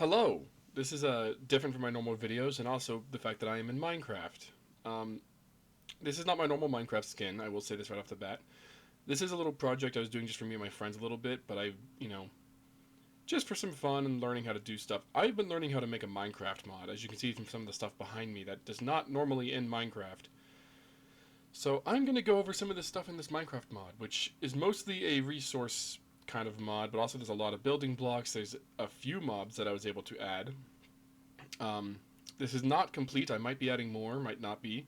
Hello! This is different from my normal videos, and also the fact that I am in Minecraft. Um, this is not my normal Minecraft skin, I will say this right off the bat. This is a little project I was doing just for me and my friends a little bit, but just for some fun and learning how to do stuff. I've been learning how to make a Minecraft mod, as you can see from some of the stuff behind me that does not normally in Minecraft. So I'm going to go over some of this stuff in this Minecraft mod, which is mostly a resource kind of mod, but also there's a lot of building blocks. There's a few mobs that I was able to add. Um, this is not complete. I might be adding more, might not be.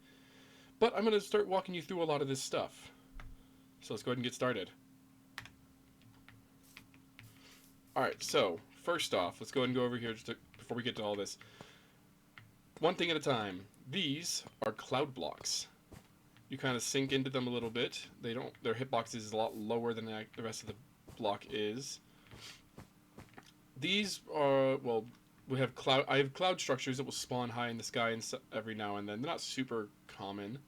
But I'm going to start walking you through a lot of this stuff. So let's go ahead and get started. Alright, so first off, let's go ahead and go over here before we get to all this. One thing at a time. These are cloud blocks. You kind of sink into them a little bit. Their hitbox is a lot lower than the rest of the block is. These are, well, I have cloud structures that will spawn high in the sky and every now and then. They're not super common,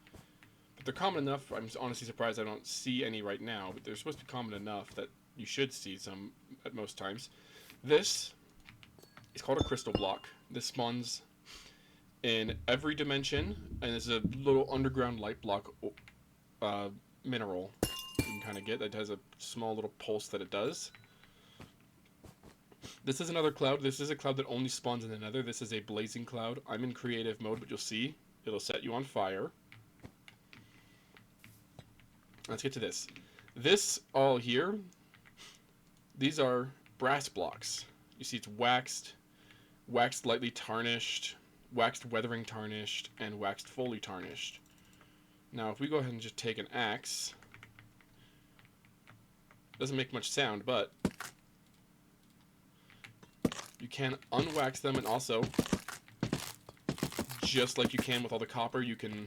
but they're common enough. I'm honestly surprised I don't see any right now, but they're supposed to be common enough that you should see some at most times. This is called a crystal block. This spawns in every dimension, and it's a little underground light block mineral you can kind of get that has a small little pulse that it does. This is another cloud. This is a cloud that only spawns in the nether. This is a blazing cloud. I'm in creative mode, but you'll see it'll set you on fire. Let's get to this. This all here, these are brass blocks. You see it's waxed lightly tarnished, waxed weathering tarnished, and waxed fully tarnished. Now if we go ahead and just take an axe, doesn't make much sound, but you can unwax them, and also, just like you can with all the copper, you can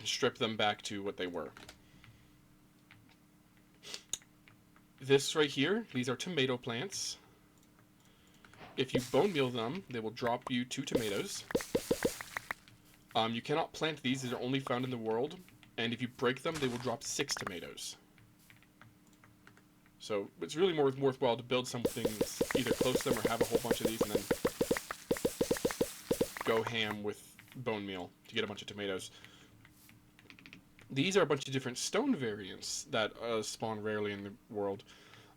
strip them back to what they were. This right here, these are tomato plants. If you bone meal them, they will drop you 2 tomatoes. You cannot plant these are only found in the world, and if you break them, they will drop 6 tomatoes. So it's really more worthwhile to build something that's either close to them or have a whole bunch of these and then go ham with bone meal to get a bunch of tomatoes. These are a bunch of different stone variants that spawn rarely in the world.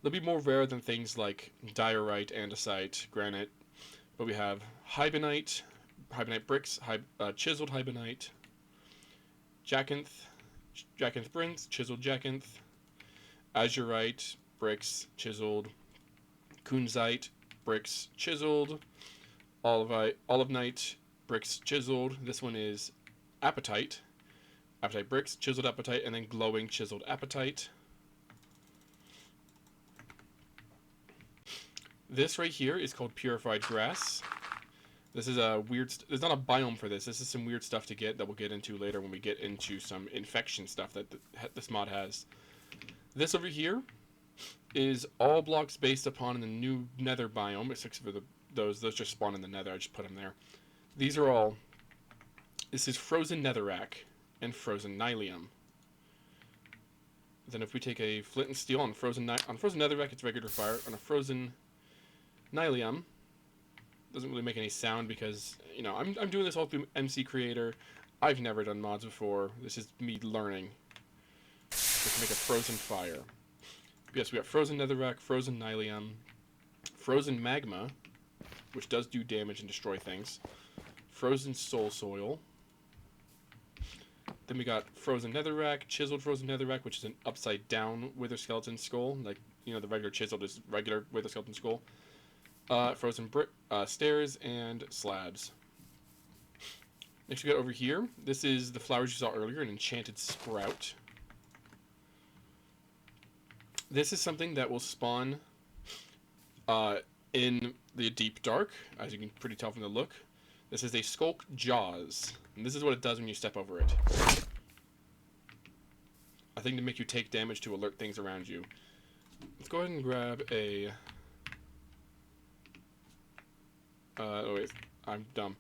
They'll be more rare than things like diorite, andesite, granite. But we have hibonite bricks, chiseled hibonite, jacinth brins, chiseled jacinth, azurite, bricks, chiseled, kunzite, bricks, chiseled, olivenite, bricks, chiseled. This one is apatite bricks, chiseled apatite, and then glowing chiseled apatite. This right here is called purified grass. This is a weird, there's not a biome for this. This is some weird stuff to get that we'll get into later when we get into some infection stuff that this mod has. This over here is all blocks based upon the new nether biome, except for those just spawn in the nether. I just put them there. These are all, this is frozen netherrack and frozen nylium. Then if we take a flint and steel on frozen netherrack, it's regular fire. On a frozen nylium, doesn't really make any sound because, I'm doing this all through MCcreator. I've never done mods before. This is me learning. Let's make a frozen fire. Yes, we got frozen netherrack, frozen nylium, frozen magma, which does do damage and destroy things, frozen soul soil. Then we got frozen netherrack, chiseled frozen netherrack, which is an upside down wither skeleton skull. Like, the regular chiseled is regular wither skeleton skull. Frozen stairs and slabs. Next we got over here. This is the flowers you saw earlier, an enchanted sprout. This is something that will spawn in the deep dark, as you can pretty tell from the look. This is a skulk jaws, and this is what it does when you step over it. A thing to make you take damage to alert things around you. Let's go ahead and grab a... oh wait, I'm dumb.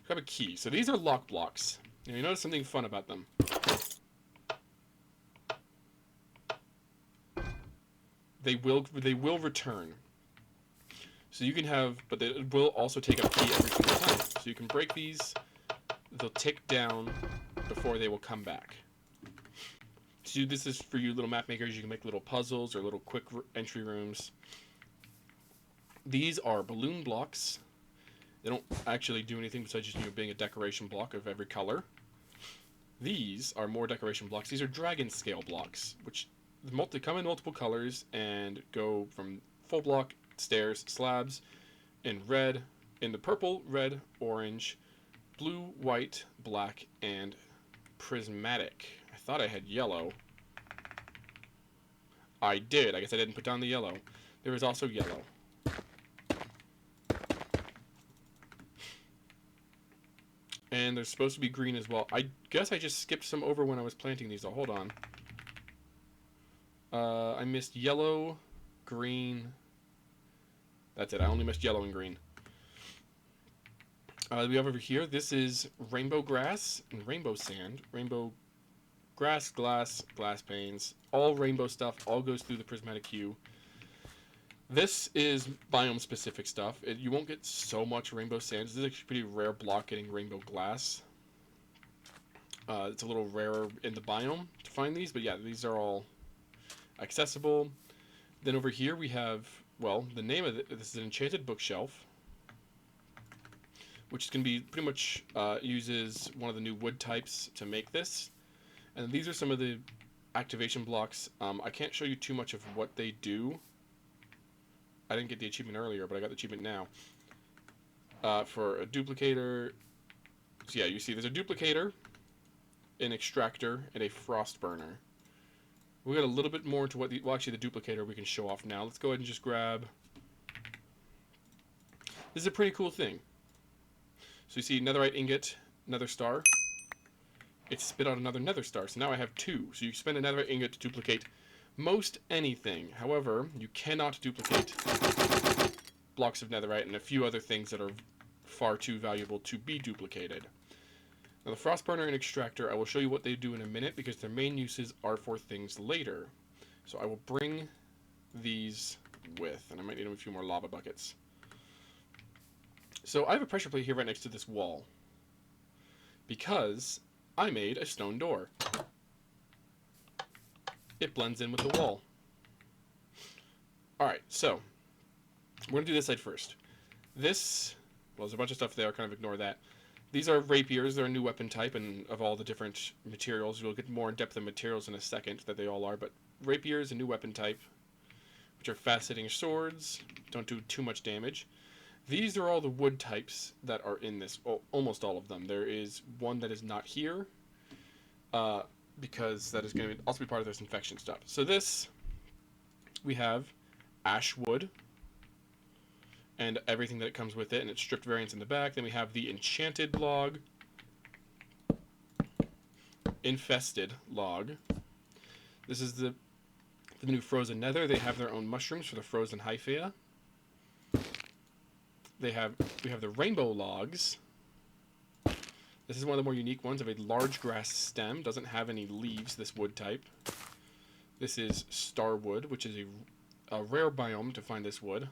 Grab a key. So these are lock blocks. Now you notice something fun about them. they will return. So you can have, but it will also take a key every single time. So you can break these, they'll tick down before they will come back. So this is for you little map makers. You can make little puzzles or little quick entry rooms. These are balloon blocks. They don't actually do anything besides just being a decoration block of every color. These are more decoration blocks. These are dragon scale blocks, which come in multiple colors and go from full block, stairs, slabs, in red, in the purple, red, orange, blue, white, black, and prismatic. I thought I had yellow. I did. I guess I didn't put down the yellow. There is also yellow. And there's supposed to be green as well. I guess I just skipped some over when I was planting these. Hold on. I missed yellow, green. That's it. I only missed yellow and green. We have over here, this is rainbow grass and rainbow sand. Rainbow grass, glass panes. All rainbow stuff. All goes through the prismatic hue. This is biome-specific stuff. You won't get so much rainbow sand. This is actually a pretty rare block getting rainbow glass. It's a little rarer in the biome to find these, but yeah, these are all accessible. Then over here we have, well, the name of it, this is an enchanted bookshelf, which is going to be pretty much uses one of the new wood types to make this. And these are some of the activation blocks. I can't show you too much of what they do. I didn't get the achievement earlier, but I got the achievement now. For a duplicator, so yeah, you see there's a duplicator, an extractor, and a frost burner. We got a little bit more into what well, actually the duplicator we can show off now. Let's go ahead and just grab. This is a pretty cool thing. So you see netherite ingot, nether star. It spit out another nether star. So now I have two. So you spend a netherite ingot to duplicate most anything. However, you cannot duplicate blocks of netherite and a few other things that are far too valuable to be duplicated. Now the frostburner and extractor, I will show you what they do in a minute because their main uses are for things later. So I will bring these with, and I might need a few more lava buckets. So I have a pressure plate here right next to this wall because I made a stone door. It blends in with the wall. Alright, so we're going to do this side first. This, well, there's a bunch of stuff there, kind of ignore that. These are rapiers, they're a new weapon type, and of all the different materials, we'll get more in depth of materials in a second, that they all are, but rapier is a new weapon type, which are fast-hitting swords, don't do too much damage. These are all the wood types that are in this, well, almost all of them. There is one that is not here, because that is going to also be part of this infection stuff. So this, we have ash wood, and everything that comes with it, and its stripped variants in the back. Then we have the enchanted log, infested log. This is the new frozen nether. They have their own mushrooms for the frozen hyphea. We have the rainbow logs. This is one of the more unique ones of a large grass stem. Doesn't have any leaves, this wood type. This is starwood, which is a rare biome to find this wood.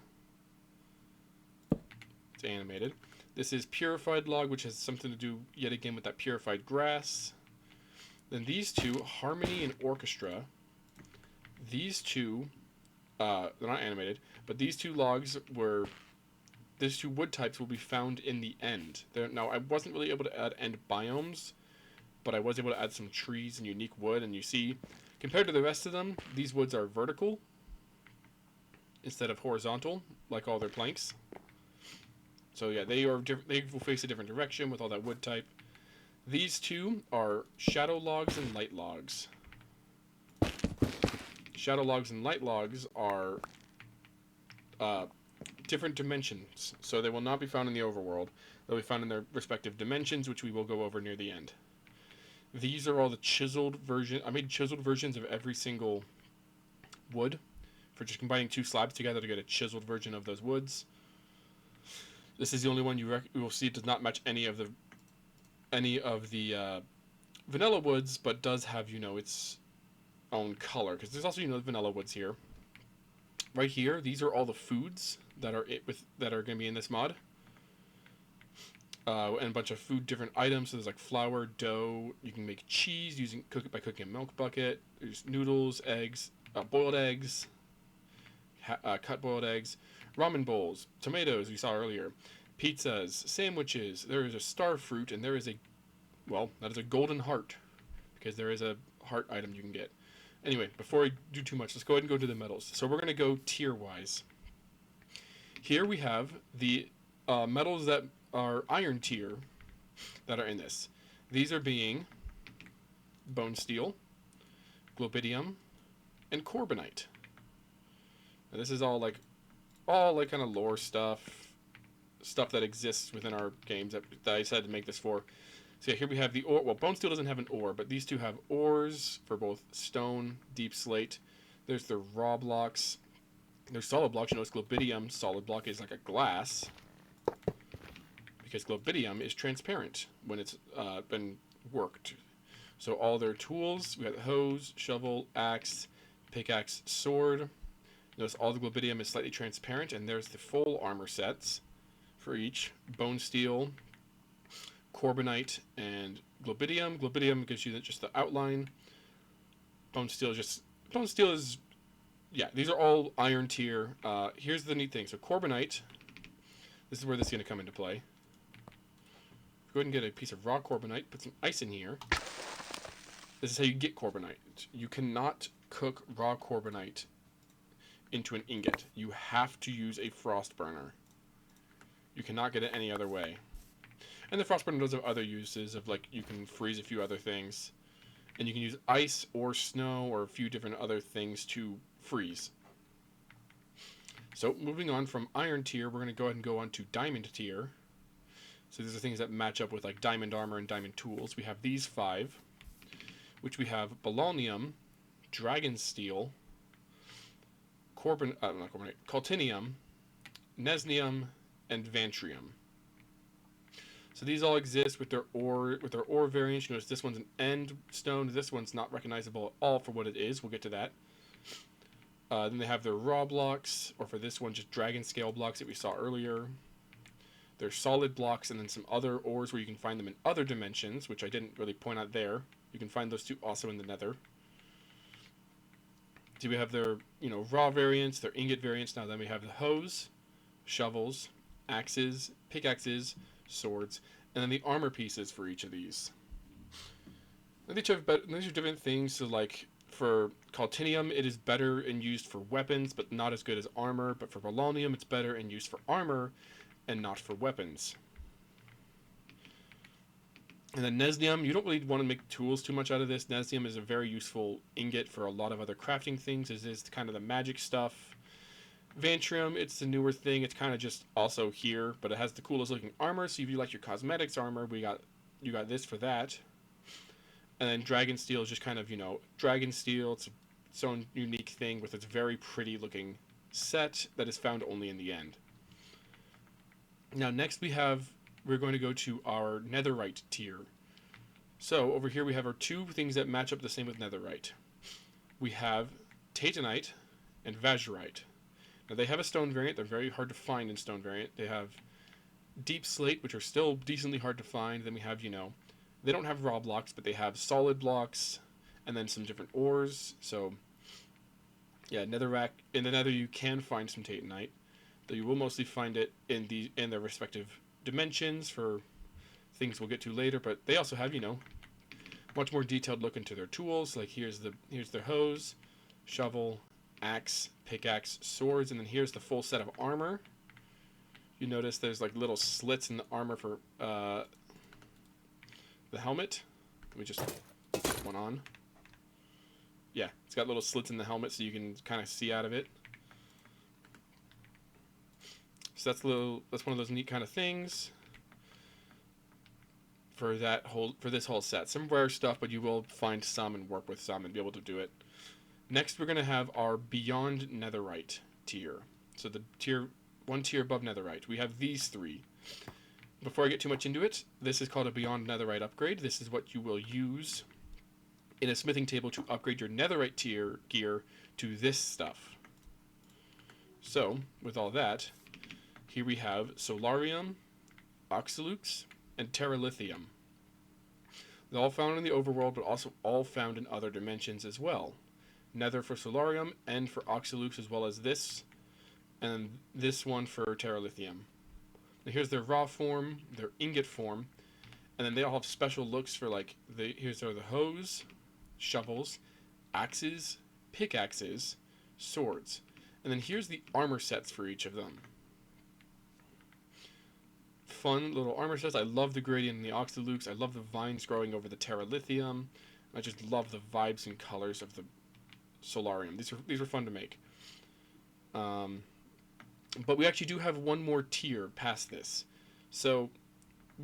It's animated. This is purified log, which has something to do yet again with that purified grass. Then these two, harmony and orchestra. These two, they're not animated, but these two logs were. These two wood types will be found in the end. Now, I wasn't really able to add end biomes, but I was able to add some trees and unique wood. And you see, compared to the rest of them, these woods are vertical instead of horizontal, like all their planks. So yeah, they will face a different direction with all that wood type. These two are shadow logs and light logs. Shadow logs and light logs are different dimensions, so they will not be found in the overworld. They'll be found in their respective dimensions, which we will go over near the end. These are all the chiseled version. I made chiseled versions of every single wood for just combining two slabs together to get a chiseled version of those woods. This is the only one you will see. It does not match any of the vanilla woods, but does have its own color because there's also vanilla woods here. right here, these are all the foods that are going to be in this mod. And a bunch of food, different items. So there's like flour, dough. You can make cheese by cooking a milk bucket. There's noodles, eggs, boiled eggs, cut boiled eggs, ramen bowls, tomatoes we saw earlier, pizzas, sandwiches. There is a star fruit, and there is that is a golden heart, because there is a heart item you can get. Anyway, before I do too much, let's go ahead and go to the metals. So we're going to go tier-wise. Here we have the metals that are iron tier that are in this. These are being bone steel, globidium, and corbonite. Now this is all kind of lore stuff that exists within our games that I decided to make this for. So yeah, here we have the ore. Well, bone steel doesn't have an ore, but these two have ores for both stone, deep slate. There's the raw blocks. There's solid blocks. You notice globidium solid block is like a glass, because globidium is transparent when it's been worked. So all their tools, we got the hose, shovel, axe, pickaxe, sword. Notice all the globidium is slightly transparent, and there's the full armor sets for each. Bone steel, corbonite, and globidium. Globidium gives you just the outline. Bone steel is, yeah, these are all iron tier. Here's the neat thing. So corbonite, this is where this is going to come into play. Go ahead and get a piece of raw corbonite, put some ice in here. This is how you get corbonite. You cannot cook raw corbonite into an ingot. You have to use a frost burner. You cannot get it any other way. And the frost burner does have other uses of, like, you can freeze a few other things. And you can use ice or snow or a few different other things to freeze. So moving on from iron tier, we're going to go ahead and go on to diamond tier. So these are things that match up with like diamond armor and diamond tools. We have these 5, which we have Balonium, Dragon Steel, Coltinium, Nesnium, and Vantrium. So these all exist with their ore variants. You notice this one's an end stone. This one's not recognizable at all for what it is. We'll get to that. Then they have their raw blocks, or for this one, just dragon scale blocks that we saw earlier. There's solid blocks, and then some other ores where you can find them in other dimensions, which I didn't really point out there. You can find those two also in the nether. So we have their, raw variants, their ingot variants. Now then we have the hose, shovels, axes, pickaxes, swords, and then the armor pieces for each of these. And these are different things. So like for Coltinium, it is better and used for weapons, but not as good as armor. But for Balonium, it's better and used for armor and not for weapons. And then Nesnium, you don't really want to make tools too much out of this. Nesnium is a very useful ingot for a lot of other crafting things. It is kind of the magic stuff. Vantrium, it's the newer thing. It's kind of just also here, but it has the coolest looking armor. So if you like your cosmetics armor, you got this for that. And then Dragon Steel is just kind of, Dragon Steel. It's its own unique thing with its very pretty looking set that is found only in the end. Now next we're going to go to our netherite tier. So over here we have our two things that match up the same with netherite. We have Titanite and Vazurite. Now they have a stone variant. They're very hard to find in stone variant. They have deep slate, which are still decently hard to find. Then we have, they don't have raw blocks, but they have solid blocks and then some different ores. So yeah, in the nether you can find some Titanite, though you will mostly find it in their respective dimensions for things we'll get to later. But they also have, much more detailed look into their tools. Like here's their hose, shovel, axe, pickaxe, swords, and then here's the full set of armor. You notice there's like little slits in the armor for the helmet. Let me just put one on. Yeah, it's got little slits in the helmet so you can kind of see out of it. So that's one of those neat kind of things for this whole set. Some rare stuff, but you will find some and work with some and be able to do it. Next, we're going to have our Beyond Netherite tier. So one tier above Netherite. We have these 3. Before I get too much into it, this is called a Beyond Netherite upgrade. This is what you will use in a smithing table to upgrade your Netherite tier gear to this stuff. So, with all that, here we have Solarium, Oxylux, and Terralithium. They're all found in the overworld, but also all found in other dimensions as well. Nether for Solarium, End for Oxylux, as well as this, and this one for Terralithium. Now here's their raw form, their ingot form, and then they all have special looks for, like, here's the hoes, shovels, axes, pickaxes, swords. And then here's the armor sets for each of them. Fun little armor sets. I love the gradient in the Oxylux. I love the vines growing over the Terralithium. I just love the vibes and colors of the Solarium. These are fun to make. But we actually do have one more tier past this. So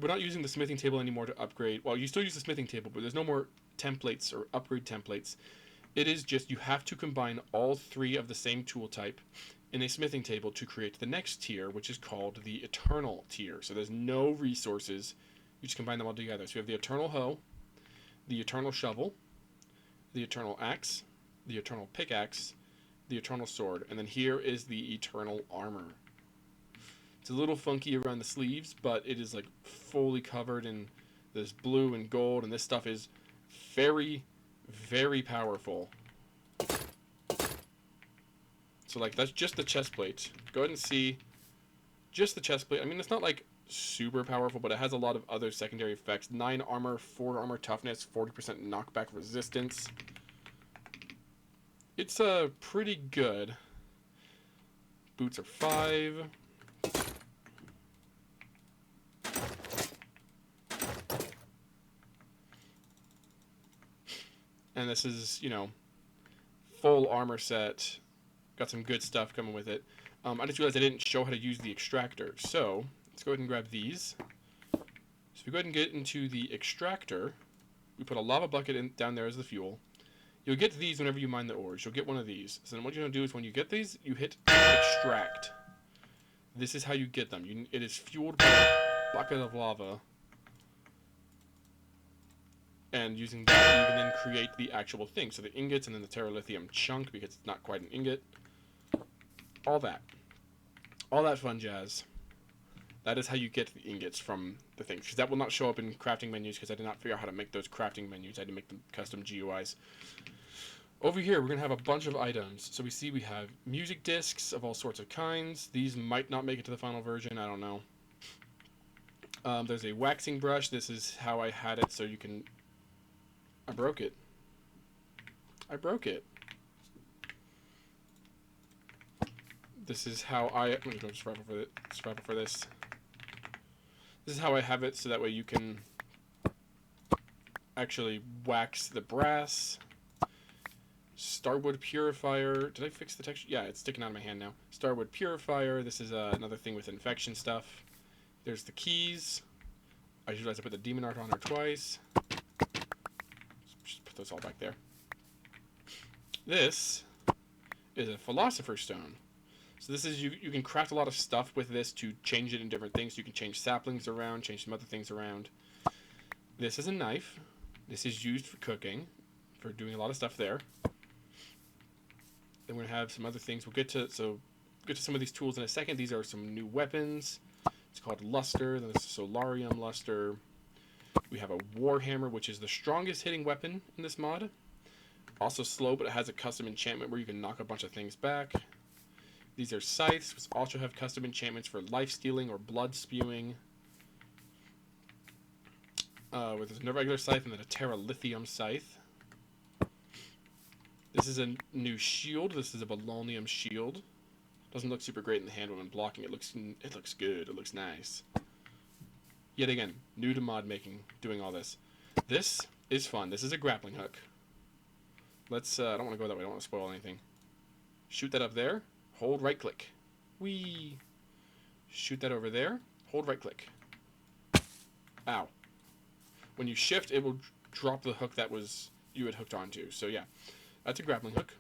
we're not using the smithing table anymore to upgrade. Well, you still use the smithing table, but there's no more templates or upgrade templates. It is just you have to combine all three of the same tool type in a smithing table to create the next tier, which is called the Eternal tier. So there's no resources. You just combine them all together. So you have the Eternal Hoe, the Eternal Shovel, the Eternal Axe, the Eternal Pickaxe, the Eternal Sword, and then here is the Eternal Armor. It's a little funky around the sleeves, but it is like fully covered in this blue and gold, and this stuff is very, very powerful. So like that's just the chest plate. Go ahead and see just the chest plate. I mean, it's not like super powerful, but it has a lot of other secondary effects. 9 armor, 4 armor toughness, 40% knockback resistance. It's pretty good. Boots are 5. And this is, you know, full armor set. Got some good stuff coming with it. I just realized I didn't show how to use the extractor. So, let's go ahead and grab these. So we go ahead and get into the extractor. We put a lava bucket down there as the fuel. You'll get these whenever you mine the ores. You'll get one of these. So then what you're going to do is when you get these, you hit extract. This is how you get them. It is fueled by a bucket of lava. And using that, you can then create the actual thing. So the ingots and then the Terralithium chunk, because it's not quite an ingot. All that. All that fun jazz. That is how you get the ingots from the things. Because that will not show up in crafting menus, because I did not figure out how to make those crafting menus. I had to make them custom GUIs. Over here, we're going to have a bunch of items. So we have music discs of all sorts of kinds. These might not make it to the final version. I don't know. There's a waxing brush. This is how I had it, so you can... I broke it. This is how I'm going to go survival for this. This is how I have it, so that way you can actually wax the brass. Starwood Purifier. Did I fix the texture? Yeah, it's sticking out of my hand now. Starwood Purifier. This is another thing with infection stuff. There's the keys. I realized I put the demon art on her twice. Just put those all back there. This is a Philosopher's Stone. So this is, you can craft a lot of stuff with this to change it in different things. You can change saplings around, change some other things around. This is a knife. This is used for cooking, for doing a lot of stuff there. Then we're going to have some other things. We'll get to some of these tools in a second. These are some new weapons. It's called Luster. Then there's a Solarium Luster. We have a Warhammer, which is the strongest hitting weapon in this mod. Also slow, but it has a custom enchantment where you can knock a bunch of things back. These are scythes, which also have custom enchantments for life stealing or blood spewing. With a regular scythe and then a Terralithium scythe. This is a new shield. This is a Bolognium shield. Doesn't look super great in the hand when I'm blocking. It looks good. It looks nice. Yet again, new to mod making, doing all this. This is fun. This is a grappling hook. Let's. I don't want to go that way. I don't want to spoil anything. Shoot that up there. Hold right click. Whee! Shoot that over there. Hold right click. Ow. When you shift, it will drop the hook that you had hooked onto. So yeah, that's a grappling hook.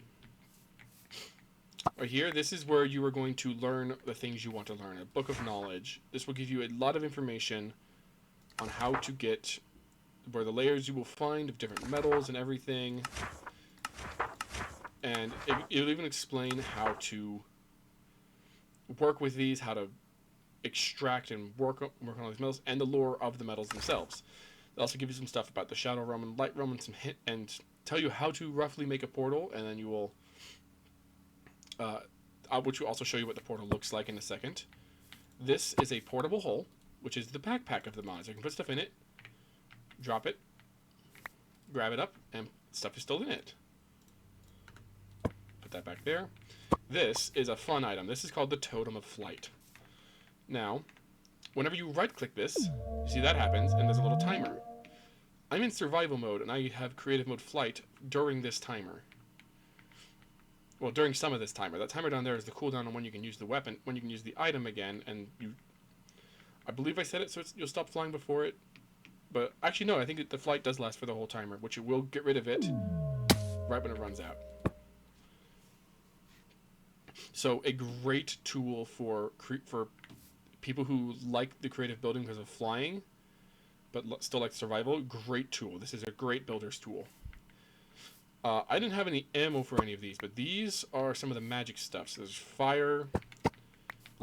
Right here, this is where you are going to learn the things you want to learn. A book of knowledge. This will give you a lot of information on how to get where the layers you will find of different metals and everything. And it'll even explain how to work with these, how to extract and work on all these metals, and the lore of the metals themselves. They'll also give you some stuff about the Shadow Realm and Light Realm, and some hint, and tell you how to roughly make a portal, and then you will, which will also show you what the portal looks like in a second. This is a portable hole, which is the backpack of the mods. You can put stuff in it, drop it, grab it up, and stuff is still in it. Put that back there. This is a fun item. This is called the Totem of Flight. Now, whenever you right-click this, you see that happens, and there's a little timer. I'm in survival mode, and I have creative mode flight during this timer. Well, during some of this timer. That timer down there is the cooldown on when you can use the weapon, when you can use the item again, and you... I believe I said it, so you'll stop flying before it. But actually, no, I think the flight does last for the whole timer, which it will get rid of it right when it runs out. So, a great tool for people who like the creative building because of flying, but still like survival. Great tool. This is a great builder's tool. I didn't have any ammo for any of these, but these are some of the magic stuff. So there's fire,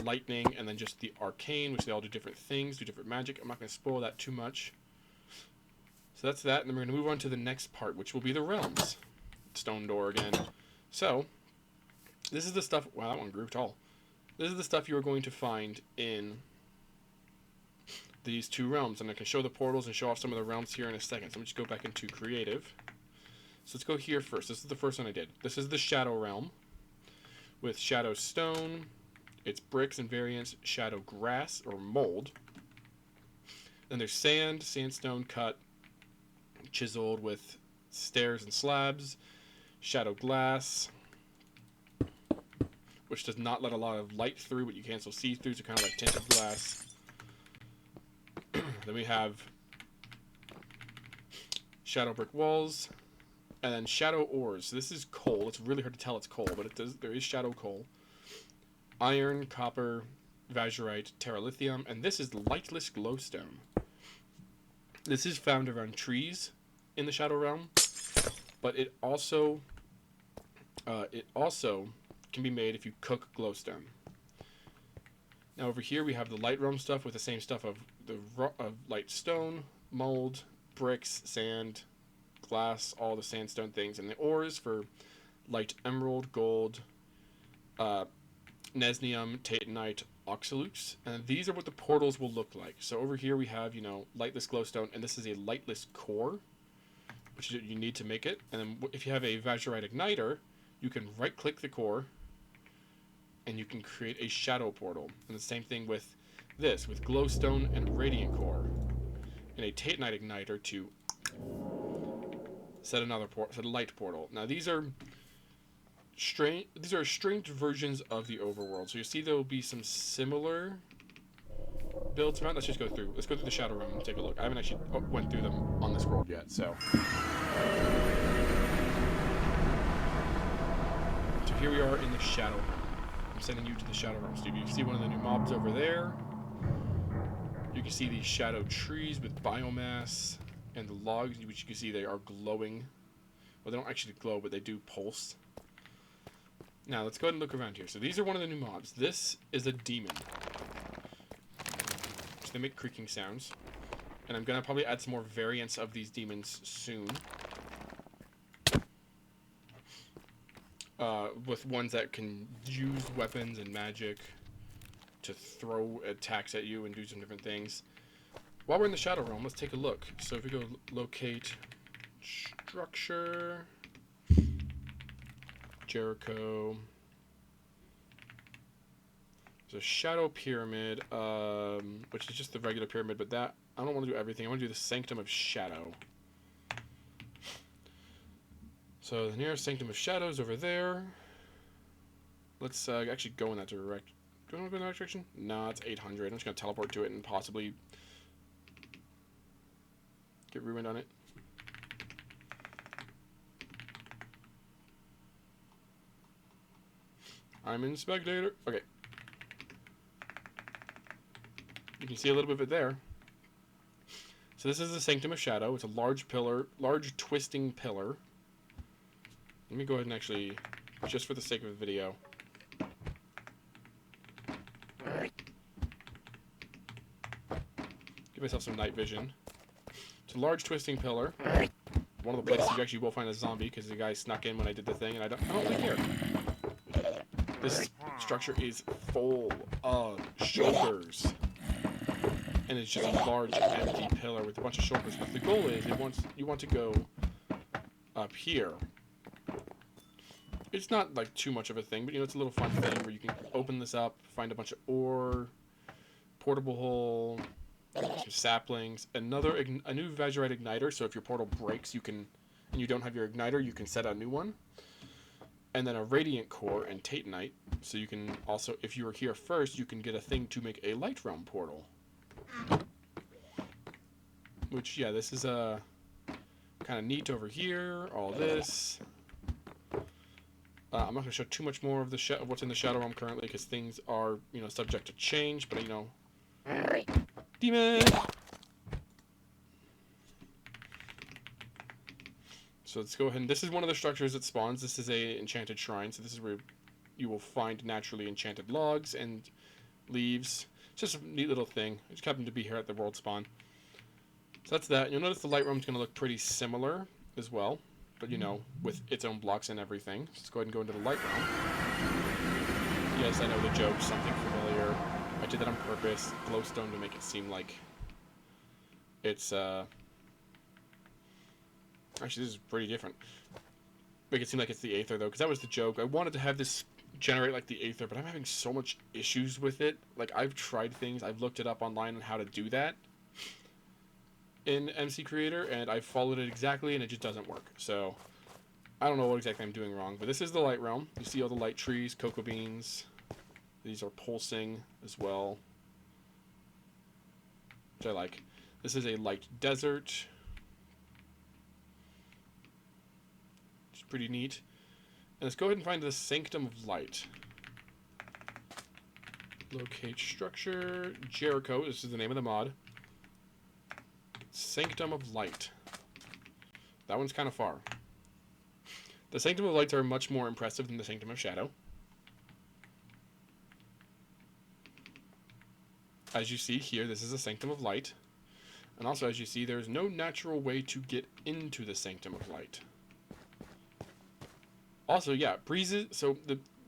lightning, and then just the arcane, which they all do different things, do different magic. I'm not going to spoil that too much. So that's that, and then we're going to move on to the next part, which will be the realms. Stone door again. So, this is the stuff... Wow, that one grew tall. This is the stuff you are going to find in these two realms. And I can show the portals and show off some of the realms here in a second. So let me just go back into creative. So let's go here first. This is the first one I did. This is the Shadow Realm with Shadow Stone, its bricks and variants, Shadow Grass or Mold. Then there's sand, sandstone cut, chiseled with stairs and slabs, Shadow Glass, which does not let a lot of light through, but you can still see through, so kind of like tinted glass. Then we have Shadow Brick Walls, and then Shadow Ores. So this is coal. It's really hard to tell it's coal, but there is Shadow Coal. Iron, Copper, Vasorite, Terralithium, and this is Lightless Glowstone. This is found around trees in the Shadow Realm, but it also can be made if you cook glowstone. Now over here we have the Light Realm stuff with the same stuff of light stone, mold, bricks, sand, glass, all the sandstone things, and the ores for light emerald, gold, nesnium, tatanite, oxalux, and these are what the portals will look like. So over here we have, lightless glowstone, and this is a lightless core, which you need to make it. And then if you have a Vasorite igniter, you can right-click the core, and you can create a shadow portal. And the same thing with this, with glowstone and radiant core, and a tatanite igniter to set a light portal. Now these are strange versions of the overworld. So you see there will be some similar builds around. Let's just go through. Let's go through the Shadow Realm and take a look. I haven't actually went through them on this world yet, so. So here we are in the Shadow Realm. I'm sending you to the Shadow Realm. So you can see one of the new mobs over there. You can see these shadow trees with biomass and the logs, which you can see they are glowing. Well, they don't actually glow, but they do pulse. Now, let's go ahead and look around here. So these are one of the new mobs. This is a demon. So they make creaking sounds. And I'm going to probably add some more variants of these demons soon. With ones that can use weapons and magic to throw attacks at you and do some different things. While we're in the Shadow Realm, let's take a look. So if we go locate structure, Jericho, there's a Shadow Pyramid, which is just the regular pyramid, but that, I don't want to do everything. I want to do the Sanctum of Shadow. So the nearest Sanctum of Shadow is over there. Let's actually go in that direction. Do I want to go in that direction? No, it's 800. I'm just going to teleport to it and possibly get ruined on it. I'm in spectator. Okay. You can see a little bit of it there. So this is the Sanctum of Shadow. It's a large pillar, large twisting pillar. Let me go ahead and actually, just for the sake of the video, Give myself some night vision. It's a large twisting pillar. One of the places you actually will find a zombie because the guy snuck in when I did the thing, and I don't really care. This structure is full of shulkers. And it's just a large empty pillar with a bunch of shulkers. But the goal is you want to go up here. It's not like too much of a thing, but you know, it's a little fun thing where you can open this up, find a bunch of ore, portable hole, some saplings, a new Vazurite igniter, so if your portal breaks, and you don't have your igniter, you can set a new one. And then a radiant core and Tatanite, so you can also, if you were here first, you can get a thing to make a light realm portal. Which, yeah, this is kind of neat over here, all this. I'm not going to show too much more of what's in the Shadow Realm currently, because things are, you know, subject to change, but, you know... Demon! So let's go ahead and... This is one of the structures that spawns. This is a enchanted shrine, so this is where you will find naturally enchanted logs and leaves. It's just a neat little thing. I just happened to be here at the world spawn. So that's that. You'll notice the light room's going to look pretty similar as well, but, you know, with its own blocks and everything. So let's go ahead and go into the light room. Yes, I know the joke, something familiar. I did that on purpose. Glowstone to make it seem like it's, Actually, this is pretty different. Make it seem like it's the Aether, though, because that was the joke. I wanted to have this generate like the Aether, but I'm having so much issues with it. Like, I've tried things. I've looked it up online on how to do that in MCcreator, and I've followed it exactly, and it just doesn't work. So, I don't know what exactly I'm doing wrong, but this is the light realm. You see all the light trees, cocoa beans. These are pulsing as well, which I like. This is a light desert. It's pretty neat. And let's go ahead and find the Sanctum of Light. Locate structure. Jericho. This is the name of the mod. Sanctum of Light. That one's kind of far. The Sanctum of Lights are much more impressive than the Sanctum of Shadow. As you see here, this is a Sanctum of Light. And also, as you see, there's no natural way to get into the Sanctum of Light. Also, yeah, breezes. So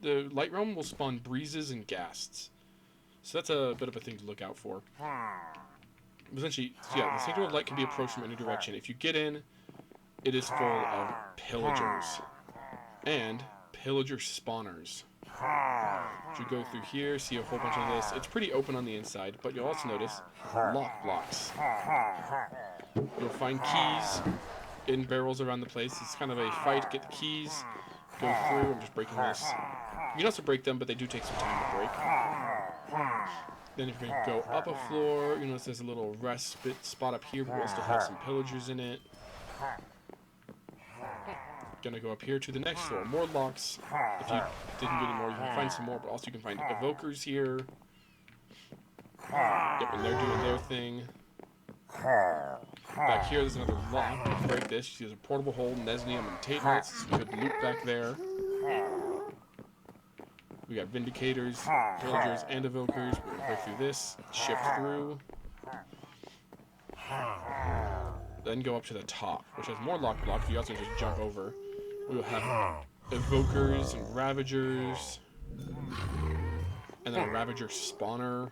the Light Realm will spawn breezes and ghasts. So that's a bit of a thing to look out for. Essentially, yeah, the Sanctum of Light can be approached from any direction. If you get in, it is full of pillagers. And pillager spawners. If you go through here, see a whole bunch of this. It's pretty open on the inside, but you'll also notice lock blocks. You'll find keys in barrels around the place. It's kind of a fight, get the keys, go through. I'm just breaking this. You can also break them, but they do take some time to break. Then if you're going to go up a floor, you notice there's a little respite spot up here, but we'll still have some pillagers in it. Gonna go up here to the next floor. More locks. If you didn't get any more, you can find some more, but also you can find evokers here. Yep, and they're doing their thing. Back here, there's another lock. Break this. You see there's a portable hole, Nesnium, and Tatanites. Good loot back there. We got Vindicators, Pillagers, and Evokers. We're gonna break through this, shift through. Then go up to the top, which has more lock blocks. You also just jump over. We'll have Evokers and Ravagers. And then a Ravager spawner.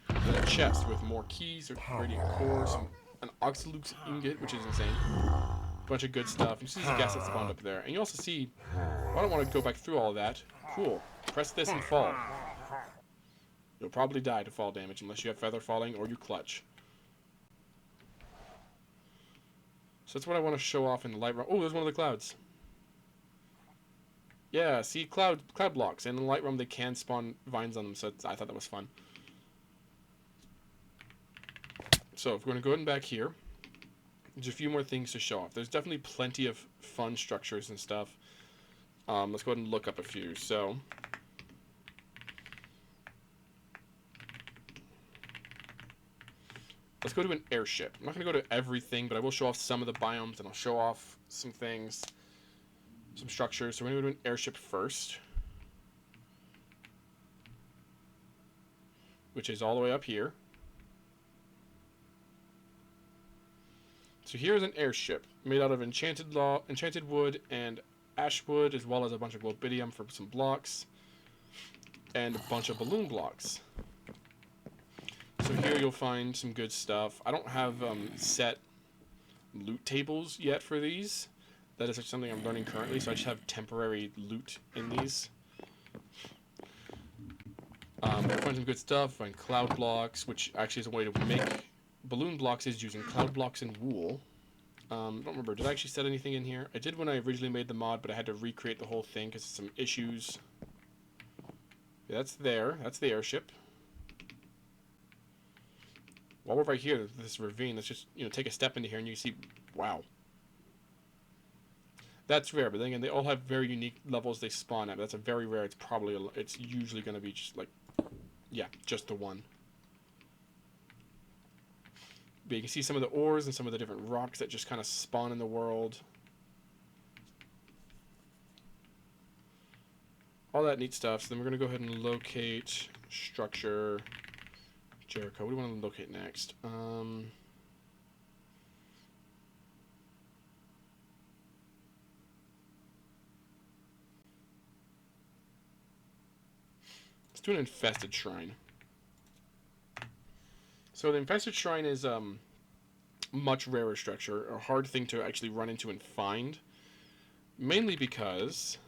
And then a chest with more keys, or radiant cores, an Oxylux ingot, which is insane. A bunch of good stuff. You see the gas that spawned up there. And you also see, well, I don't want to go back through all of that. Cool. Press this and fall. You'll probably die to fall damage unless you have feather falling or you clutch. So that's what I want to show off in the light realm. Oh, there's one of the clouds. Yeah, see, cloud blocks. And in the light realm, they can spawn vines on them, so I thought that was fun. So if we're going to go ahead and back here, there's a few more things to show off. There's definitely plenty of fun structures and stuff. Let's go ahead and look up a few. So let's go to an airship. I'm not going to go to everything, but I will show off some of the biomes, and I'll show off some things, some structures. So we're going to go to an airship first, which is all the way up here. So here's an airship made out of enchanted wood and ash wood, as well as a bunch of globidium for some blocks, and a bunch of balloon blocks. So here you'll find some good stuff. I don't have set loot tables yet for these. That is something I'm learning currently, so I just have temporary loot in these. We'll find some good stuff. Find cloud blocks, which actually is a way to make balloon blocks is using cloud blocks and wool. I don't remember, did I actually set anything in here? I did when I originally made the mod, but I had to recreate the whole thing because of some issues. Yeah, that's there. That's the airship. While we're right here, this ravine, let's just, take a step into here and you see, wow. That's rare, but then again, they all have very unique levels they spawn at. That's a very rare, it's usually going to be just like, yeah, just the one. But you can see some of the ores and some of the different rocks that just kind of spawn in the world. All that neat stuff. So then we're going to go ahead and locate structure Jericho. What do we want to locate next? Let's do an infested shrine. So the infested shrine is much rarer structure, a hard thing to actually run into and find, mainly because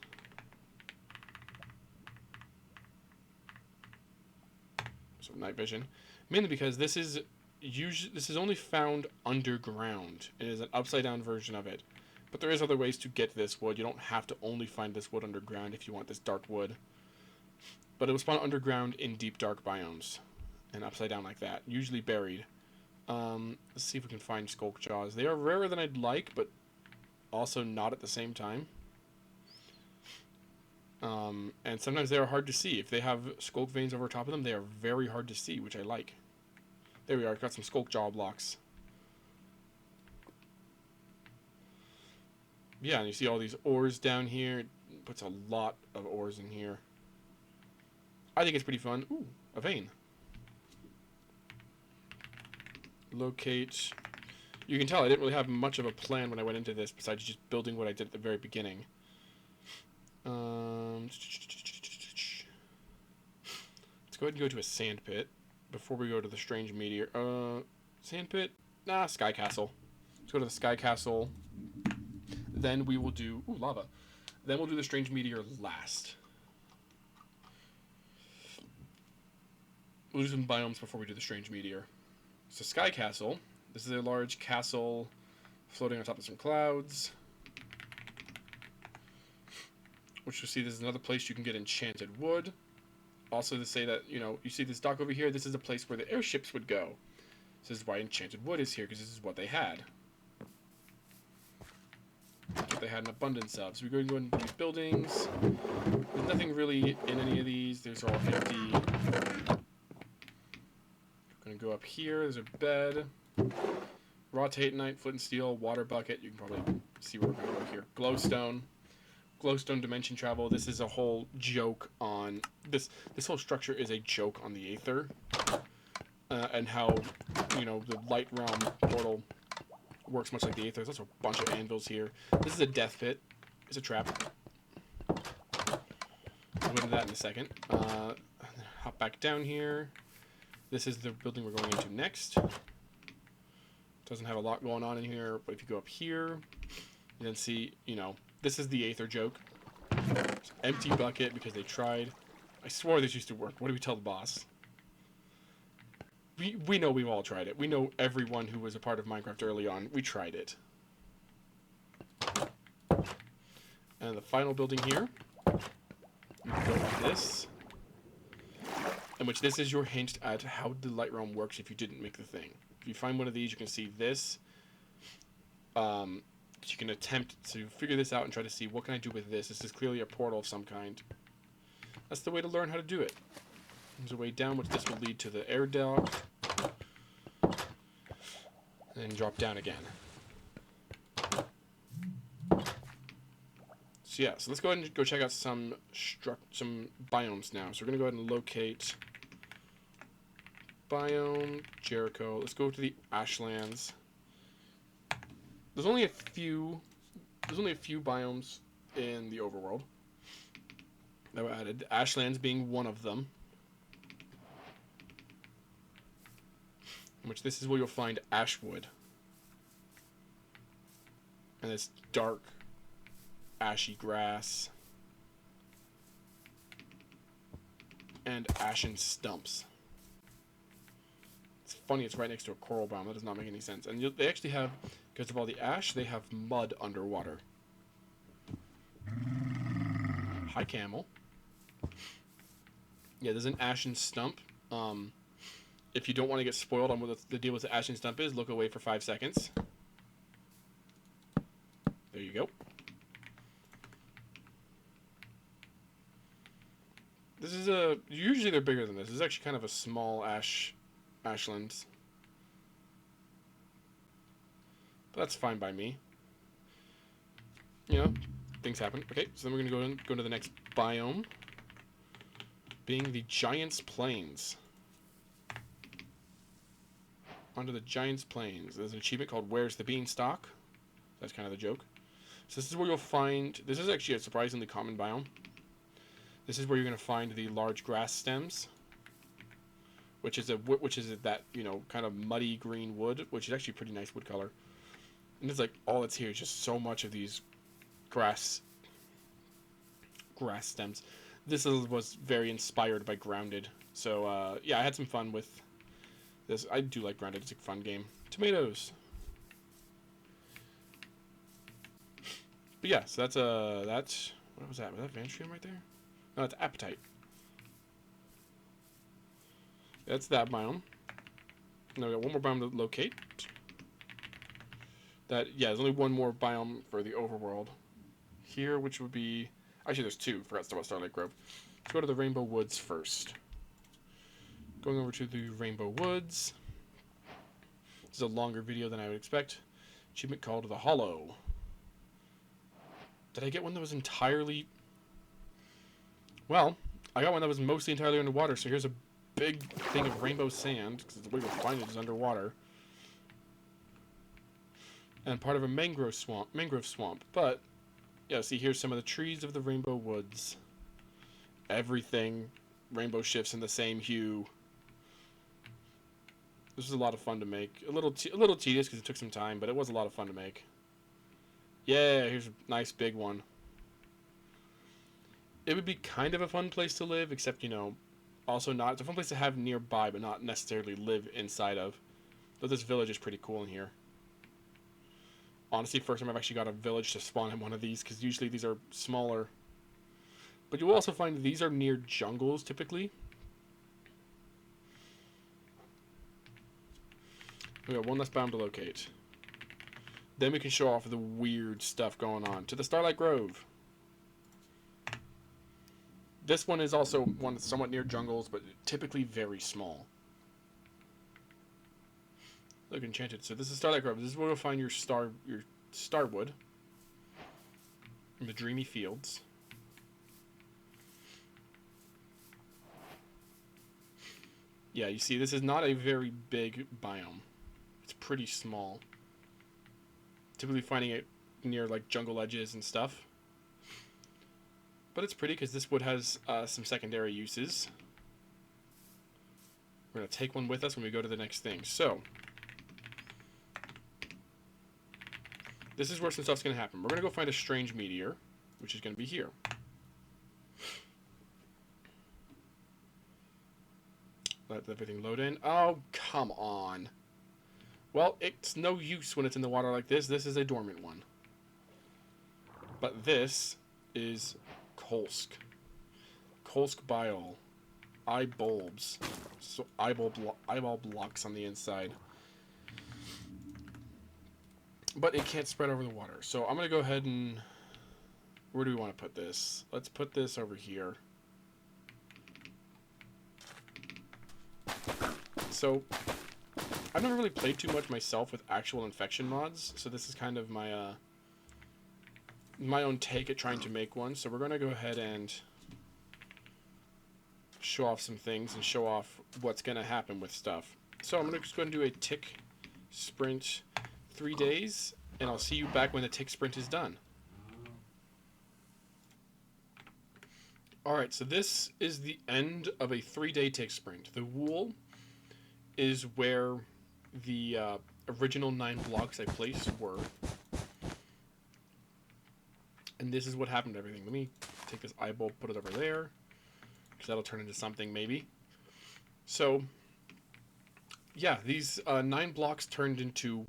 night vision. Mainly because this is only found underground. It is an upside down version of it. But there is other ways to get this wood. You don't have to only find this wood underground if you want this dark wood. But it will spawn underground in deep dark biomes. And upside down like that. Usually buried. Let's see if we can find skulk jaws. They are rarer than I'd like, but also not at the same time. And sometimes they are hard to see. If they have skulk veins over top of them, they are very hard to see, which I like. There we are. Got some skulk jaw blocks. Yeah, and you see all these ores down here. It puts a lot of ores in here. I think it's pretty fun. Ooh, a vein. Locate. You can tell I didn't really have much of a plan when I went into this, besides just building what I did at the very beginning. Let's go ahead and go to a sand pit before we go to the strange meteor. Sand pit? Nah, sky castle. Let's go to the sky castle. Then we will do... Ooh, lava. Then we'll do the strange meteor last. We'll do some biomes before we do the strange meteor. So sky castle. This is a large castle floating on top of some clouds. Which you'll see this is another place you can get enchanted wood. Also to say that, you see this dock over here, this is a place where the airships would go. This is why enchanted wood is here, because this is what they had. That's what they had an abundance of. So we're going to go into these buildings. There's nothing really in any of these. There's all empty. We're going to go up here. There's a bed. Raw tatanite, flint and steel, water bucket. You can probably see where we're going to go here. Glowstone. Glowstone dimension travel. This is a whole joke on this whole structure is a joke on the Aether, and how the light realm portal works much like the Aether. There's also a bunch of anvils here. This is a death pit. It's a trap. We'll go into that in a second. Hop back down here. This is the building we're going into next. Doesn't have a lot going on in here, but if you go up here, you then see this is the Aether joke. It's an empty bucket because they tried. I swore this used to work. What do we tell the boss? We know we've all tried it. We know everyone who was a part of Minecraft early on. We tried it. And the final building here. You can go like this. In which this is your hint at how the light realm works if you didn't make the thing. If you find one of these, you can see this. You can attempt to figure this out and try to see what can I do with this. This is clearly a portal of some kind. That's the way to learn how to do it. There's a way down, which this will lead to the air dock. And then drop down again. So yeah, so let's go ahead and go check out some biomes now. So we're going to go ahead and locate biome, Jericho. Let's go to the Ashlands. There's only a few biomes in the overworld that were added. Ashlands being one of them. Which this is where you'll find ashwood. And this dark, ashy grass. And ashen stumps. It's funny, it's right next to a coral biome. That does not make any sense. And they actually have, because of all the ash, they have mud underwater. Hi, camel. Yeah, there's an ashen stump. If you don't want to get spoiled on what the deal with the ashen stump is, look away for 5 seconds. There you go. This is usually they're bigger than this. This is actually kind of a small ashlands. But that's fine by me. You know, things happen. Okay, so then we're going to go into the next biome, being the Giant's Plains. Onto the Giant's Plains. There's an achievement called Where's the Beanstalk? That's kind of the joke. So this is where you'll find... This is actually a surprisingly common biome. This is where you're going to find the large grass stems, which is that, you know, kind of muddy green wood, which is actually a pretty nice wood color. And it's like all that's here is just so much of these grass stems. This was very inspired by Grounded. So yeah, I had some fun with this. I do like Grounded. It's a fun game. Tomatoes. But yeah, so that's what was that? Was that Van Stream right there? No, it's Appetite. That's that biome. Now we got one more biome to locate. Yeah, there's only one more biome for the overworld here, which would be... Actually, there's two. Forgot to talk about Starlight Grove. Let's go to the Rainbow Woods first. Going over to the Rainbow Woods. This is a longer video than I would expect. Achievement called The Hollow. Did I get one that was entirely... Well, I got one that was mostly entirely underwater, so here's a big thing of rainbow sand, because the way we'll find it is underwater. And part of a mangrove swamp. But, yeah, see, here's some of the trees of the Rainbow Woods. Everything rainbow shifts in the same hue. This was a lot of fun to make. A little tedious because it took some time, but it was a lot of fun to make. Yeah, here's a nice big one. It would be kind of a fun place to live, except, you know, also not. It's a fun place to have nearby, but not necessarily live inside of. But this village is pretty cool in here. Honestly, first time I've actually got a village to spawn in one of these, because usually these are smaller. But you will also find these are near jungles, typically. We got one less biome to locate. Then we can show off the weird stuff going on. To the Starlight Grove. This one is also one that's somewhat near jungles, but typically very small. Look, enchanted. So this is Starlight Grove. This is where you'll find your starwood in the dreamy fields. Yeah, you see, this is not a very big biome. It's pretty small. Typically finding it near like jungle edges and stuff. But it's pretty because this wood has some secondary uses. We're going to take one with us when we go to the next thing. So, this is where some stuff's going to happen. We're going to go find a strange meteor, which is going to be here. Let everything load in. Oh, come on. Well, it's no use when it's in the water like this. This is a dormant one. But this is Kolsk. Kolsk biole. Eye bulbs. So eyeball blocks on the inside. But it can't spread over the water. So I'm going to go ahead and... Where do we want to put this? Let's put this over here. So, I've never really played too much myself with actual infection mods, so this is kind of my my own take at trying to make one. So we're going to go ahead and show off some things and show off what's going to happen with stuff. So I'm going to just go and do a tick sprint 3 days, and I'll see you back when the tick sprint is done. Alright, so this is the end of a 3-day tick sprint. The wool is where the original 9 blocks I placed were. And this is what happened to everything. Let me take this eyeball, put it over there, because that'll turn into something maybe. So, yeah, these 9 blocks turned into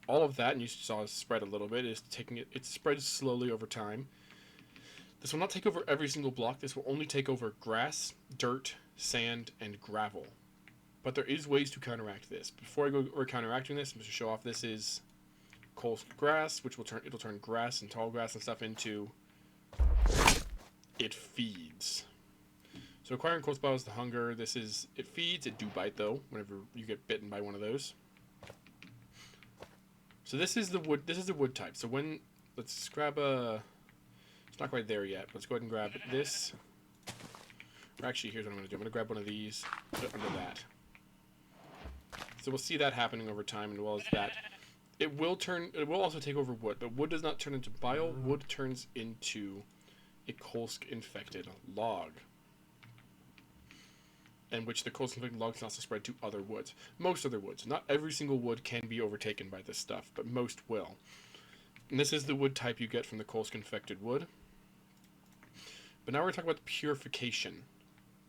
all of that, and you saw it spread a little bit. It spreads slowly over time. This will not take over every single block. This will only take over grass, dirt, sand, and gravel. But there is ways to counteract this. Before I go over counteracting this, I'm going to show off this is coal grass, which it'll turn grass and tall grass and stuff into it feeds. So acquiring coal spells the hunger. It feeds. It do bite though. Whenever you get bitten by one of those. So this is the wood. This is the wood type. So let's grab a. It's not quite there yet. Let's go ahead and grab this. Or actually, here's what I'm going to do. I'm going to grab one of these, put it under that. So we'll see that happening over time, and as well as that. It will also take over wood, but wood does not turn into bile. Wood turns into a Kolsk-infected log. And which the Kolsk-infected log can also spread to other woods. Most other woods. Not every single wood can be overtaken by this stuff, but most will. And this is the wood type you get from the Kolsk-infected wood. But now we're going to talk about purification.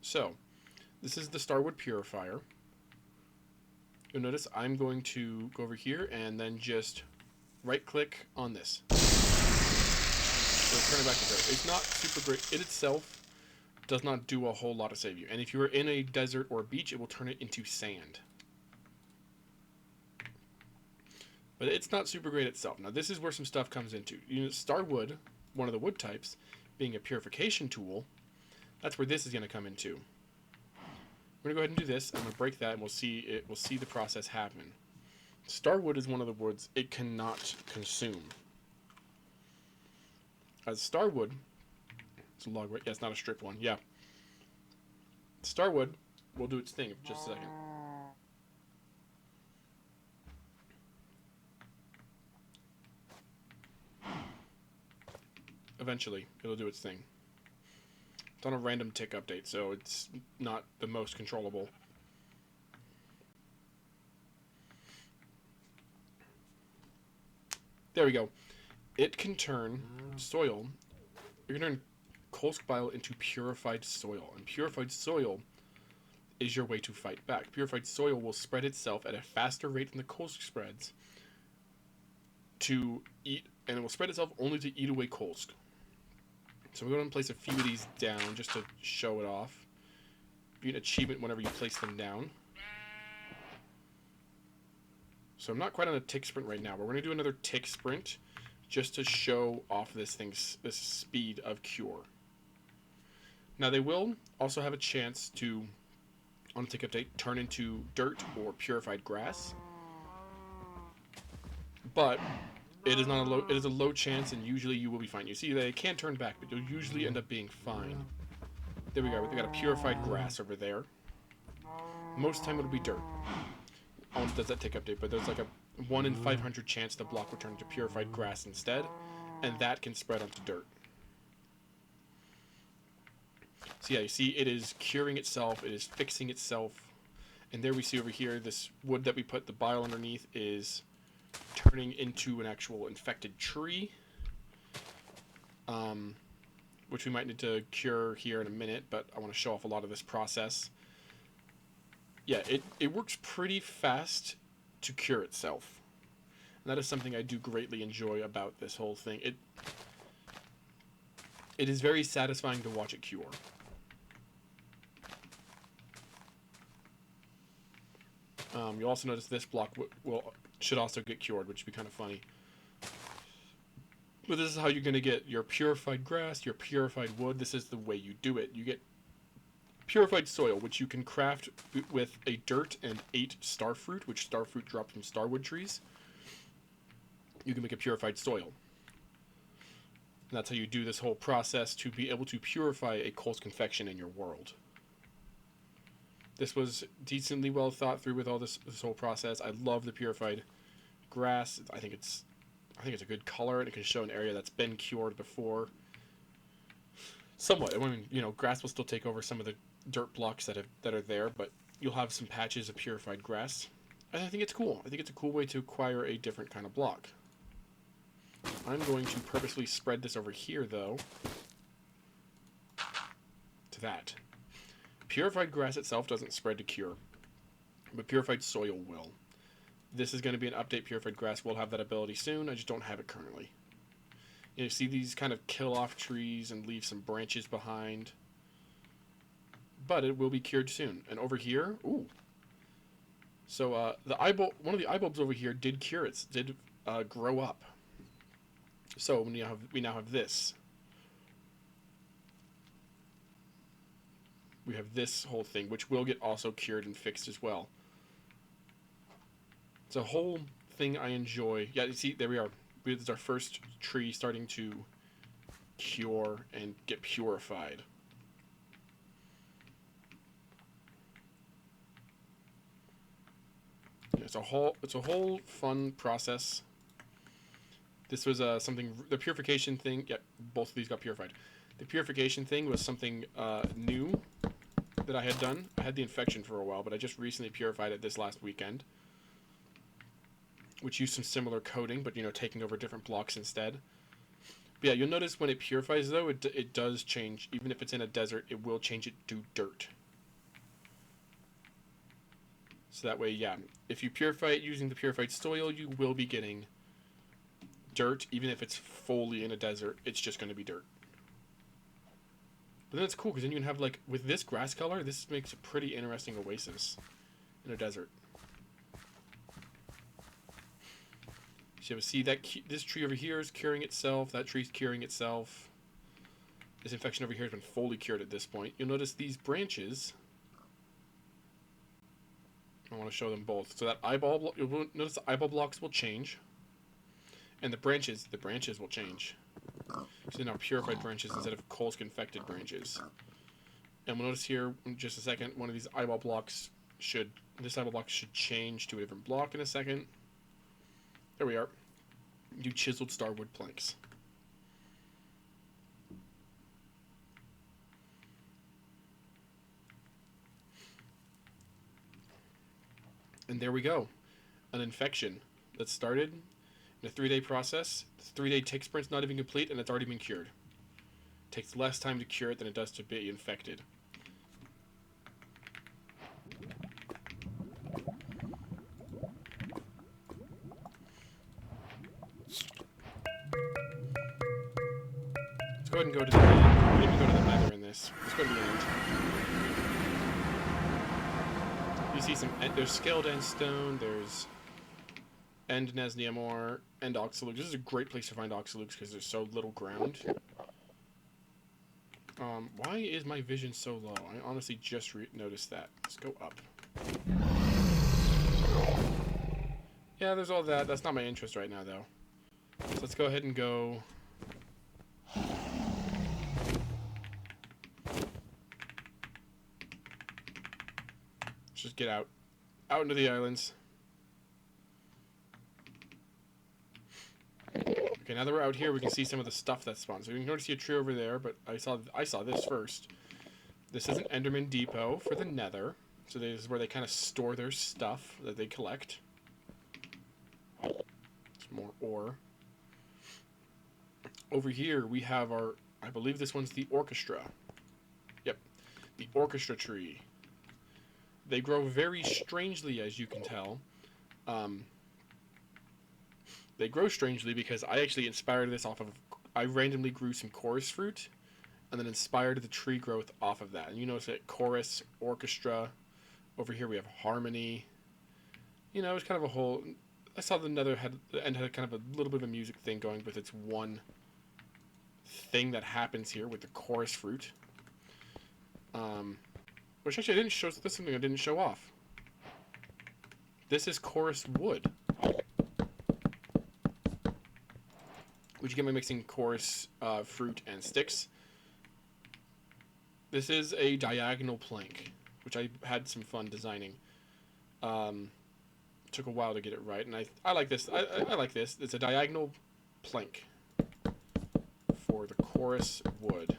So, this is the Starwood Purifier. You'll notice I'm going to go over here and then just right-click on this. So turn it back to dirt. It's not super great. It itself does not do a whole lot to save you. And if you are in a desert or a beach, it will turn it into sand. But it's not super great itself. Now, this is where some stuff comes into. Starwood, one of the wood types, being a purification tool, that's where this is going to come into. We're going to go ahead and do this. I'm going to break that, and we'll see the process happen. Starwood is one of the woods it cannot consume. As Starwood, it's a log, right? Yeah, it's not a strip one. Yeah. Starwood will do its thing in just a second. Eventually, it'll do its thing. It's on a random tick update, so it's not the most controllable. There we go. It can turn soil. You're going to turn Kolsk bile into purified soil. And purified soil is your way to fight back. Purified soil will spread itself at a faster rate than the Kolsk spreads to eat, and it will spread itself only to eat away Kolsk. So we're going to place a few of these down just to show it off. Be an achievement whenever you place them down. So I'm not quite on a tick sprint right now, but we're going to do another tick sprint just to show off this speed of cure. Now they will also have a chance to, on a tick update, turn into dirt or purified grass. But it is not a low. It is a low chance, and usually you will be fine. You see, they can turn back, but you'll usually end up being fine. There we go. We got a purified grass over there. Most of the time it'll be dirt. Oh, it does that tick update, but there's like a 1 in 500 chance the block will turn into purified grass instead, and that can spread onto dirt. So yeah, you see, it is curing itself. It is fixing itself, and there we see over here this wood that we put the bile underneath is turning into an actual infected tree, which we might need to cure here in a minute, but I want to show off a lot of this process. Yeah, it works pretty fast to cure itself. And that is something I do greatly enjoy about this whole thing. It is very satisfying to watch it cure. You'll also notice this block should also get cured, which would be kind of funny. But this is how you're going to get your purified grass, your purified wood. This is the way you do it. You get purified soil, which you can craft with a dirt and 8 starfruit, which starfruit drop from starwood trees. You can make a purified soil. And that's how you do this whole process to be able to purify a Kolsk infection in your world. This was decently well thought through with all this whole process. I love the purified grass. I think it's I think it's a good color, and it can show an area that's been cured before. Somewhat. I mean, you know, grass will still take over some of the dirt blocks that are there, but you'll have some patches of purified grass. And I think it's cool. I think it's a cool way to acquire a different kind of block. I'm going to purposely spread this over here, though, to that. Purified grass itself doesn't spread to cure, but purified soil will. This is going to be an update. Purified grass will have that ability soon. I just don't have it currently. You see these kind of kill off trees and leave some branches behind, but it will be cured soon. And over here, ooh. So the eye bulb, one of the eye bulbs over here did cure. It did grow up. So we now have this. We have this whole thing, which will get also cured and fixed as well. It's a whole thing I enjoy. Yeah, you see, there we are. This is our first tree starting to cure and get purified. Yeah, it's a whole fun process. This was something, the purification thing. Yep, both of these got purified. The purification thing was something new that I had done. I had the infection for a while, but I just recently purified it this last weekend, which used some similar coding, but, you know, taking over different blocks instead. But yeah, you'll notice when it purifies, though, it does change. Even if it's in a desert, it will change it to dirt. So that way, yeah, if you purify it using the purified soil, you will be getting dirt. Even if it's fully in a desert, it's just going to be dirt. But then it's cool, because then you can have, like, with this grass color, this makes a pretty interesting oasis in a desert. So you see that this tree over here is curing itself. That tree's curing itself. This infection over here has been fully cured at this point. You'll notice these branches. I want to show them both. So that eyeball, you'll notice the eyeball blocks will change, and the branches will change. So they're now purified branches instead of Kolsk-infected branches. And we'll notice here in just a second, one of these eyeball blocks this eyeball block should change to a different block in a second. There we are. Do chiseled starwood planks. And there we go. An infection that started in a 3-day process. The 3-day tick sprint's not even complete, and it's already been cured. It takes less time to cure it than it does to be infected. Let's go ahead and go to the end. We didn't go to the nether in this. Let's go to the end. You see there's scaled end stone, there's end Nesniamore, and oxalux. This is a great place to find oxalux because there's so little ground. Why is my vision so low? I honestly just noticed that. Let's go up. Yeah, there's all that. That's not my interest right now, though. So let's go ahead and go. Let's just get out into the islands. Okay, now that we're out here, we can see some of the stuff that spawns. So you can notice see a tree over there, but I saw this first. This is an Enderman depot for the Nether. So this is where they kind of store their stuff that they collect. Some more ore. Over here, we have our, I believe this one's the orchestra. Yep, the orchestra tree. They grow very strangely, as you can tell. They grow strangely because I actually inspired this off of, I randomly grew some chorus fruit and then inspired the tree growth off of that. And you notice that chorus, orchestra, over here we have harmony. You know, it's kind of a whole, I saw the Nether had kind of a little bit of a music thing going with its one thing that happens here with the chorus fruit. Which actually I didn't show, this is something I didn't show off. This is chorus wood. Which you get by mixing chorus fruit and sticks. This is a diagonal plank, which I had some fun designing. Took a while to get it right, and I like this. I like this. It's a diagonal plank for the chorus wood.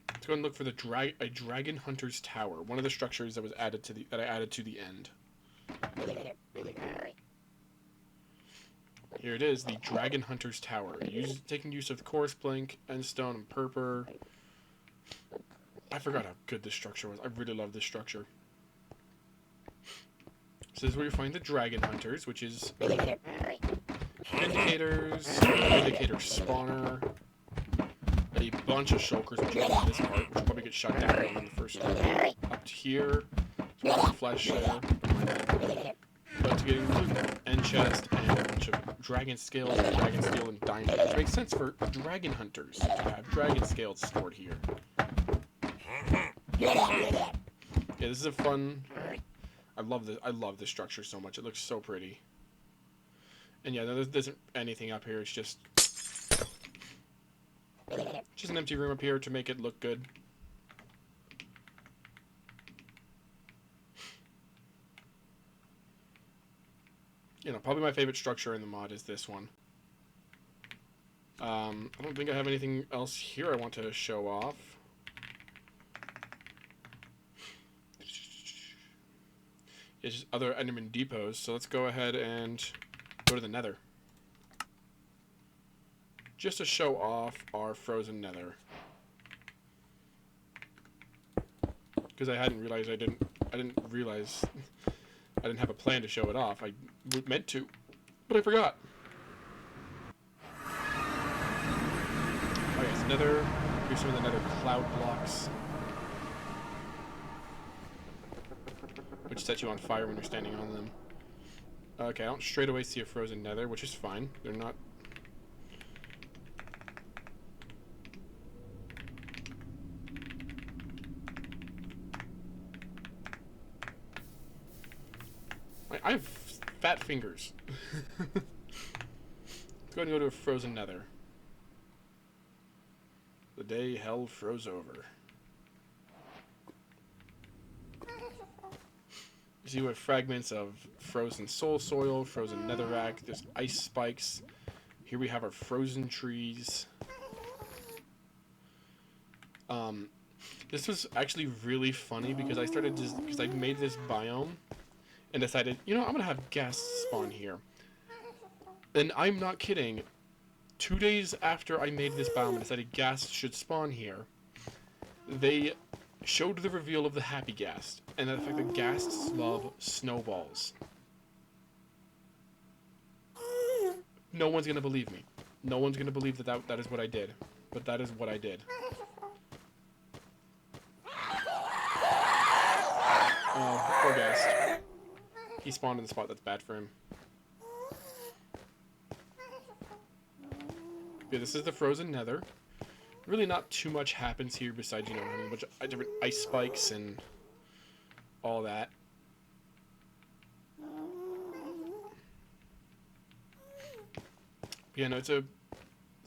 Let's go and look for the a dragon hunter's tower, one of the structures that was added to I added to the end. Here it is, the Dragon Hunter's Tower. Taking use of the chorus plank, endstone, and purpur. I forgot how good this structure was. I really love this structure. So this is where you find the Dragon Hunters, which is Vindicators, Vindicator Spawner, a bunch of Shulkers, which is in this part, which will probably get shut down in the first one. Up to here, some more flesh there. But to getting loot and chest and a bunch of dragon scales, dragon steel, and diamond, which makes sense for dragon hunters to have dragon scales stored here. Yeah, this is a fun. I love this structure so much. It looks so pretty. And yeah, there isn't anything up here. It's just an empty room up here to make it look good. You know, probably my favorite structure in the mod is this one. I don't think I have anything else here I want to show off. It's just other Enderman depots, so let's go ahead and go to the Nether. Just to show off our frozen Nether. Because I hadn't realized I didn't realize I didn't have a plan to show it off. I meant to, but I forgot. Okay, so Nether. Here's some of the Nether cloud blocks, which set you on fire when you're standing on them. Okay, I don't straight away see a frozen Nether, which is fine. They're not. I have fat fingers. Let's go ahead and go to a frozen Nether. The day hell froze over. You see we have fragments of frozen soul soil, frozen netherrack, there's ice spikes. Here we have our frozen trees. This was actually really funny because I made this biome and decided, you know, I'm gonna have ghasts spawn here. And I'm not kidding. 2 days after I made this biome and decided ghasts should spawn here, they showed the reveal of the happy ghast, and the fact that ghasts love snowballs. No one's gonna believe me. No one's gonna believe that is what I did. But that is what I did. Oh, poor ghast. He spawned in the spot that's bad for him. Yeah, this is the frozen Nether. Really not too much happens here besides, you know, having a bunch of different ice spikes and all that. Yeah, no, there's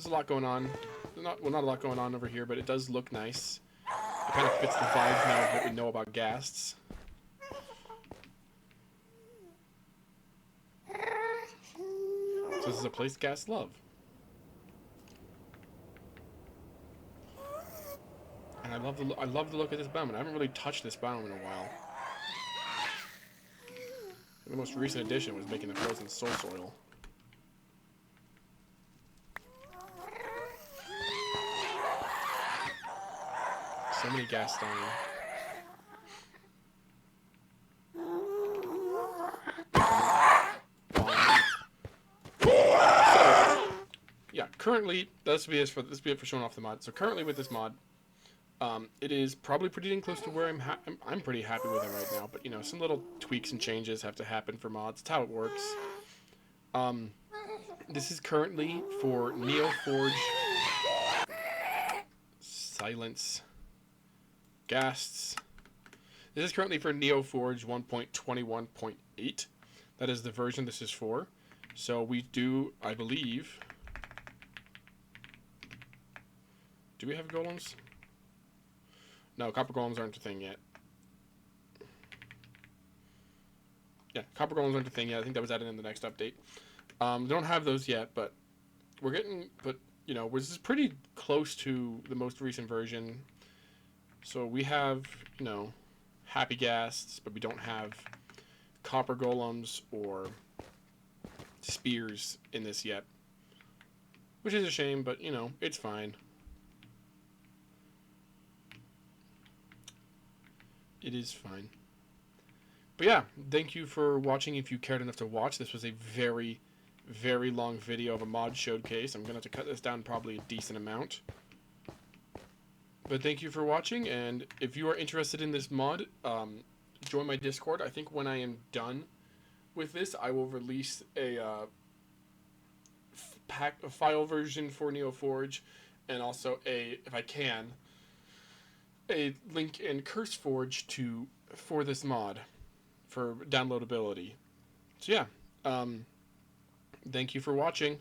a lot going on. Not a lot going on over here, but it does look nice. It kind of fits the vibes now of what we know about ghasts. So this is a place ghasts love. And I love the look of this biome. I haven't really touched this biome in a while. The most recent addition was making the frozen soul soil. So many ghasts dying. Yeah, currently this be it for showing off the mod. So currently with this mod, it is probably pretty dang close to where I'm pretty happy with it right now. But you know, some little tweaks and changes have to happen for mods. It's how it works. This is currently for Neoforge. Silence. Ghasts. This is currently for Neoforge 1.21.8. That is the version this is for. So we do, I believe. Do we have golems? No, copper golems aren't a thing yet. Yeah, copper golems aren't a thing yet. I think that was added in the next update. We don't have those yet, but we're getting, but you know, this is pretty close to the most recent version. So we have, you know, happy ghasts, but we don't have copper golems or spears in this yet, which is a shame, but you know, it's fine. It is fine. But yeah, thank you for watching if you cared enough to watch. This was a very, very long video of a mod showcase. I'm going to have to cut this down probably a decent amount. But thank you for watching, and if you are interested in this mod, join my Discord. I think when I am done with this, I will release a file version for Neoforge, and also if I can, a link in CurseForge for this mod for downloadability. So yeah, thank you for watching.